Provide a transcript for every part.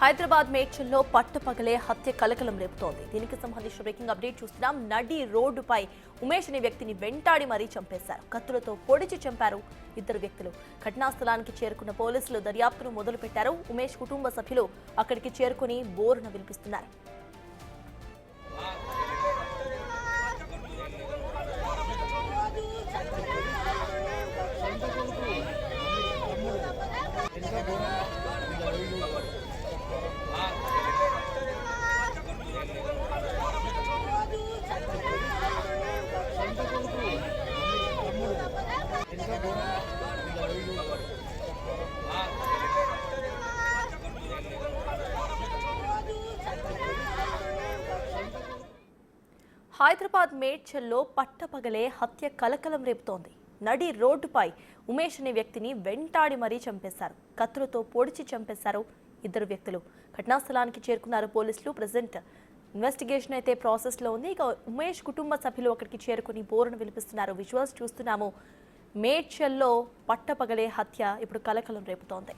హైదరాబాద్ మేడ్చల్లో పట్టుపగలే హత్య కలకలం రేపుతోంది. దీనికి సంబంధించిన బ్రేకింగ్ అప్డేట్ చూస్తున్నాం. నడి రోడ్డుపై ఉమేష్ అనే వ్యక్తిని వెంటాడి మరీ చంపేశారు. కత్తులతో పొడిచి చంపారు ఇద్దరు వ్యక్తులు. ఘటనా స్థలానికి చేరుకున్న పోలీసులు దర్యాప్తును మొదలుపెట్టారు. ఉమేష్ కుటుంబ సభ్యులు అక్కడికి చేరుకుని బోరున విలిపిస్తున్నారు. హైదరాబాద్ మేడ్చల్లో పట్టపగలే హత్య కలకలం రేపుతోంది. నడి రోడ్డుపై ఉమేష్ అనే వ్యక్తిని వెంటాడి మరీ చంపేశారు. కత్తులతో పొడిచి చంపేశారు ఇద్దరు వ్యక్తులు. ఘటనా స్థలానికి చేరుకున్నారు పోలీసులు. ప్రెజెంట్ ఇన్వెస్టిగేషన్ అయితే ప్రాసెస్లో ఉంది. ఇక ఉమేష్ కుటుంబ సభ్యులు అక్కడికి చేరుకుని బోరును విలిపిస్తున్నారు. విజువల్స్ చూస్తున్నాము. మేడ్చల్లో పట్టపగలే హత్య ఇప్పుడు కలకలం రేపుతోంది.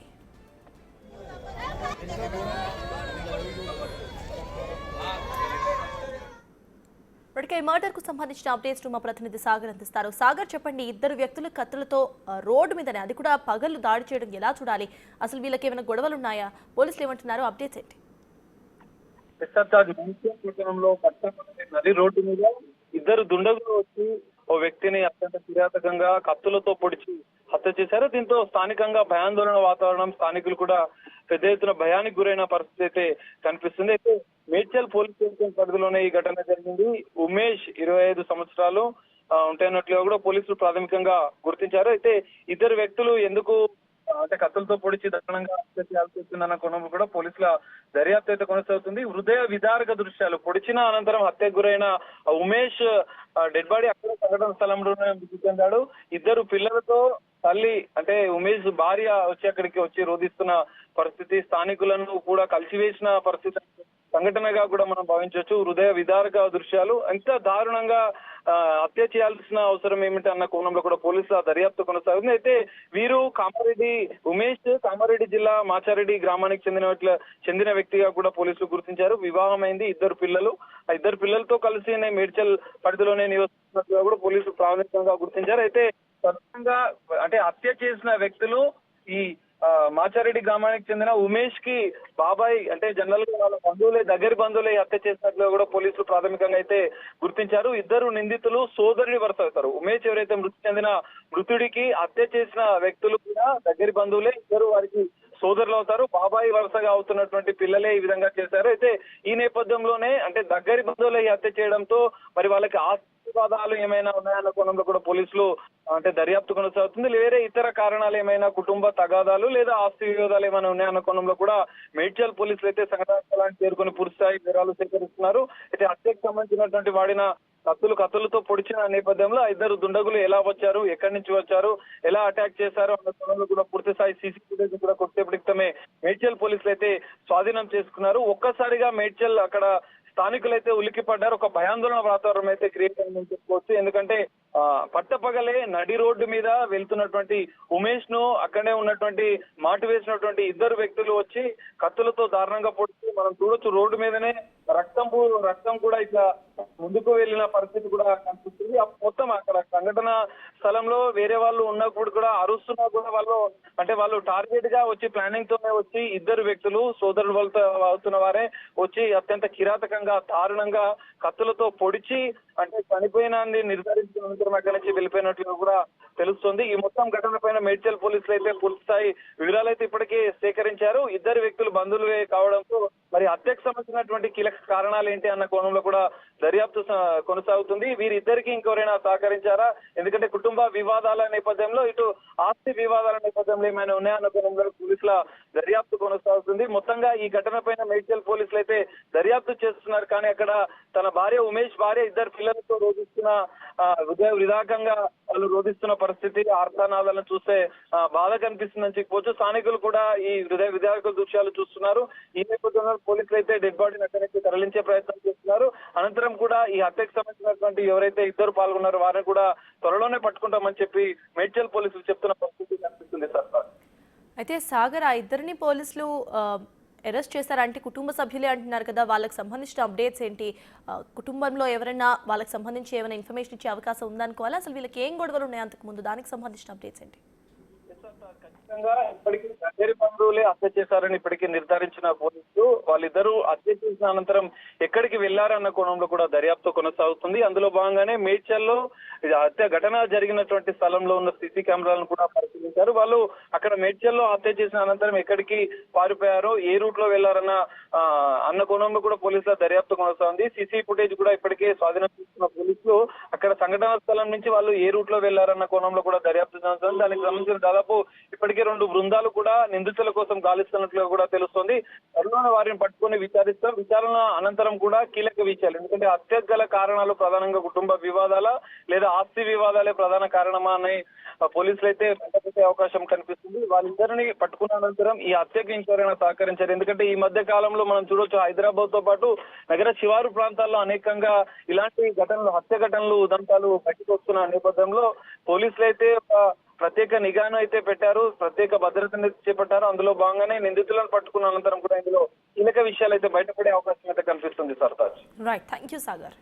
ఇప్పటికే ఈ మర్డర్ కు సంబంధించిన అప్డేట్స్ మా ప్రతినిధి సాగర్ అందిస్తారు. సాగర్, చెప్పండి, ఇద్దరు వ్యక్తులు కత్తులతో రోడ్డు మీదనే, అది కూడా పగలు దాడి చేయడం ఎలా చూడాలి? అసలు వీళ్ళకి ఏమైనా గొడవలు ఉన్నాయా? పోలీసులు ఏమంటున్నారు? అప్డేట్స్ ఏంటి? నది రోడ్డు మీద ఇద్దరు దుండగులు వచ్చి ఓ వ్యక్తిని అత్యంత కిరాతకంగా కత్తులతో పొడిచి హత్య చేశారు. దీంతో స్థానికంగా భయాందోళన వాతావరణం, స్థానికులు కూడా పెద్ద ఎత్తున భయానికి గురైన పరిస్థితి అయితే కనిపిస్తుంది. అయితే మేడ్చల్ పోలీస్ స్టేషన్ పరిధిలోనే ఈ ఘటన జరిగింది. ఉమేష్ 25 సంవత్సరాలు ఉంటున్నట్లుగా కూడా పోలీసులు ప్రాథమికంగా గుర్తించారు. అయితే ఇద్దరు వ్యక్తులు ఎందుకు అంటే కత్తులతో పొడిచి దారుణంగా హత్య చేయాల్సి వస్తుందన్న కోణంలో కూడా పోలీసుల దర్యాప్తు అయితే కొనసాగుతుంది. హృదయ విదారక దృశ్యాలు, పొడిచిన అనంతరం హత్యకు గురైన ఉమేష్ డెడ్ బాడీ అక్కడ సంఘటన స్థలంలోనే మృతి చెందాడు. ఇద్దరు పిల్లలతో తల్లి అంటే ఉమేష్ భార్య వచ్చి అక్కడికి వచ్చి రోధిస్తున్న పరిస్థితి, స్థానికులను కూడా కలిసివేసిన పరిస్థితి సంఘటనగా కూడా మనం భావించవచ్చు. హృదయ విదారక దృశ్యాలు. ఎంత దారుణంగా హత్య చేయాల్సిన అవసరం ఏమిటి అన్న కోణంలో కూడా పోలీసుల దర్యాప్తు కొనసాగుతుంది. అయితే వీరు ఉమేష్ కామారెడ్డి జిల్లా మాచారెడ్డి గ్రామానికి చెందిన వ్యక్తిగా కూడా పోలీసులు గుర్తించారు. వివాహమైంది, ఇద్దరు పిల్లలు. ఆ ఇద్దరు పిల్లలతో కలిసి మేడ్చల్ పరిధిలోనే నివసిస్తున్నట్లుగా కూడా పోలీసులు ప్రాథమికంగా గుర్తించారు. అయితే ప్రధానంగా అంటే హత్య చేసిన వ్యక్తులు ఈ మాచారెడ్డి గ్రామానికి చెందిన ఉమేష్ కి బాబాయ్, అంటే జనరల్ గా వాళ్ళ బంధువులే, దగ్గర బంధువులే హత్య చేసినట్లుగా కూడా పోలీసులు ప్రాథమికంగా అయితే గుర్తించారు. ఇద్దరు నిందితులు సోదరుని వరుస అవుతారు. ఉమేష్ ఎవరైతే మృతి చెందిన మృతుడికి హత్య చేసిన వ్యక్తులు కూడా దగ్గర బంధువులే, ఇద్దరు వారికి సోదరులు అవుతారు. బాబాయి వరుసగా అవుతున్నటువంటి పిల్లలే ఈ విధంగా చేశారు. అయితే ఈ నేపథ్యంలోనే అంటే దగ్గరి బంధువులే హత్య చేయడంతో మరి వాళ్ళకి వివాదాలు ఏమైనా ఉన్నాయన్న కోణంలో కూడా పోలీసులు అంటే దర్యాప్తు కొనసాగుతుంది. వేరే ఇతర కారణాలు ఏమైనా, కుటుంబ తగాదాలు లేదా ఆస్తి వివాదాలు ఏమైనా ఉన్నాయన్న కోణంలో కూడా మేడ్చల్ పోలీసులు అయితే సంఘటనా స్థలానికి చేరుకుని పూర్తిస్థాయి వివరాలు సేకరిస్తున్నారు. అయితే హత్యకు సంబంధించినటువంటి వాడిన కత్తులతో పొడిచిన నేపథ్యంలో ఇద్దరు దుండగులు ఎలా వచ్చారు, ఎక్కడి నుంచి వచ్చారు, ఎలా అటాక్ చేశారు అన్న కోణంలో కూడా పూర్తి స్థాయి సీసీ ఫుటేజ్ కూడా కొద్దిసేపటి క్రితమే మేడ్చల్ పోలీసులు అయితే స్వాధీనం చేసుకున్నారు. ఒక్కసారిగా మేడ్చల్ అక్కడ స్థానికులైతే ఉలిక్కిపడ్డారు. ఒక భయాందోళన వాతావరణం అయితే క్రియేట్ అయిందని చెప్పుకోవచ్చు. ఎందుకంటే పట్టపగలే నడి రోడ్డు మీద వెళ్తున్నటువంటి ఉమేష్ ను అక్కడే ఉన్నటువంటి మాటు వేసినటువంటి ఇద్దరు వ్యక్తులు వచ్చి కత్తులతో దారుణంగా పొడిచి మనం చూడొచ్చు. రోడ్డు మీదనే రక్తం కూడా ఇట్లా ముందుకు వెళ్ళిన పరిస్థితి కూడా కనిపిస్తుంది. మొత్తం అక్కడ సంఘటన స్థలంలో వేరే వాళ్ళు ఉన్నప్పుడు కూడా అరుస్తున్నా కూడా వాళ్ళు టార్గెట్ గా వచ్చి ప్లానింగ్ తోనే వచ్చి ఇద్దరు వ్యక్తులు సోదరులు వాళ్ళతో అవుతున్న వారే వచ్చి అత్యంత కిరాతకంగా దారుణంగా కత్తులతో పొడిచి అంటే చనిపోయిన నిర్ధారించిన అనంతరం అక్కడి నుంచి వెళ్ళిపోయినట్లు కూడా తెలుస్తుంది. ఈ మొత్తం ఘటన పైన మేడ్చల్ పోలీసులు అయితే పూర్తి స్థాయి వివరాలు అయితే ఇప్పటికే సేకరించారు. ఇద్దరు వ్యక్తులు బంధువులే కావడంతో మరి హత్యకు సంబంధించినటువంటి కీలక కారణాలు ఏంటి అన్న కోణంలో కూడా దర్యాప్తు కొనసాగుతుంది. వీరిద్దరికి ఇంకెవరైనా సహకరించారా, ఎందుకంటే కుటుంబ వివాదాల నేపథ్యంలో ఇటు ఆస్తి వివాదాల నేపథ్యంలో ఏమైనా ఉన్నాయన్న కోణంలో పోలీసుల దర్యాప్తు కొనసాగుతుంది. మొత్తంగా ఈ ఘటన పైన మేడ్చల్ పోలీసులు అయితే దర్యాప్తు చేస్తున్నారు. కానీ అక్కడ తన భార్య ఉమేష్ భార్య ఇద్దరు పిల్లలతో రోధిస్తున్న హృదయ విదారకంగా వాళ్ళు రోధిస్తున్న పరిస్థితి, ఆర్తనాదాలను చూస్తే బాధ కనిపిస్తుందని చెప్పవచ్చు. స్థానికులు కూడా ఈ హృదయ విదారక దృశ్యాలు చూస్తున్నారు. ఈ నేపథ్యంలో పోలీసులు అయితే డెడ్ బాడీని అక్కడి నుంచి తరలించే ప్రయత్నం చేస్తున్నారు. అనంతరం కూడా ఈ హత్యకు సంబంధించినటువంటి ఎవరైతే ఇద్దరు పాల్గొన్నారో వారిని కూడా త్వరలోనే పట్టుకుంటామని చెప్పి మేడ్చల్ పోలీసులు చెప్తున్న పరిస్థితి కనిపిస్తుంది. సార్ అయితే సాగర్, ఆ ఇద్దరిని పోలీసులు అరెస్ట్ చేశారంటే కుటుంబ సభ్యులే అంటున్నారు కదా, వాళ్ళకి సంబంధించిన అప్డేట్స్ ఏంటి? కుటుంబంలో ఎవరైనా వాళ్ళకి సంబంధించి ఏమైనా ఇన్ఫర్మేషన్ ఇచ్చే అవకాశం ఉందనుకోవాలా? అసలు వీళ్ళకి ఏం గొడవలు ఉన్నాయి అంతకు ముందు, దానికి సంబంధించిన అప్డేట్స్ ఏంటి? ఖచ్చితంగా ఇప్పటికీ దగ్గరి బంధువులే హత్య చేశారని ఇప్పటికీ నిర్ధారించిన పోలీసులు వాళ్ళిద్దరూ హత్య చేసిన అనంతరం ఎక్కడికి వెళ్లారన్న కోణంలో కూడా దర్యాప్తు కొనసాగుతుంది. అందులో భాగంగానే మేడ్చల్లో హత్య ఘటన జరిగినటువంటి స్థలంలో ఉన్న సీసీ కెమెరాలను కూడా పరిశీలించారు. వాళ్ళు అక్కడ మేడ్చల్లో హత్య చేసిన అనంతరం ఎక్కడికి పారిపోయారో, ఏ రూట్ లో వెళ్లారన్న అన్న కోణంలో కూడా పోలీసుల దర్యాప్తు కొనసాగుంది. సీసీ ఫుటేజ్ కూడా ఇప్పటికే స్వాధీనం చేసుకున్న పోలీసులు అక్కడ సంఘటన స్థలం నుంచి వాళ్ళు ఏ రూట్ లో వెళ్లారన్న కోణంలో కూడా దర్యాప్తు చేస్తుంది. దానికి సంబంధించిన దాదాపు ఇప్పటికే 2 బృందాలు కూడా నిందితుల కోసం గాలిస్తున్నట్లుగా కూడా తెలుస్తోంది. త్వరలోనే వారిని పట్టుకుని విచారిస్తాం. విచారణ అనంతరం కూడా కీలక విషయాలు, ఎందుకంటే హత్యకు గల కారణాలు ప్రధానంగా కుటుంబ వివాదాల లేదా ఆస్తి వివాదాలే ప్రధాన కారణమా అని పోలీసులు అయితే పెట్టే అవకాశం కనిపిస్తుంది. వాళ్ళిద్దరిని పట్టుకున్న అనంతరం ఈ హత్యకు ఇంకెవరైనా సహకరించారు. ఎందుకంటే ఈ మధ్య కాలంలో మనం చూడొచ్చు, హైదరాబాద్ తో పాటు నగర శివారు ప్రాంతాల్లో అనేకంగా ఇలాంటి ఘటనలు, హత్య ఘటనలు, ఉదంతాలు బయటకు వస్తున్న నేపథ్యంలో పోలీసులు అయితే ప్రత్యేక నిఘాను అయితే పెట్టారు, ప్రత్యేక భద్రతను చేపట్టారు. అందులో భాగంగానే నిందితులను పట్టుకున్న అనంతరం కూడా ఇందులో కీలక విషయాలు అయితే బయటపడే అవకాశం అయితే కనిపిస్తుంది. Sartaj. Right, thank you Sagar.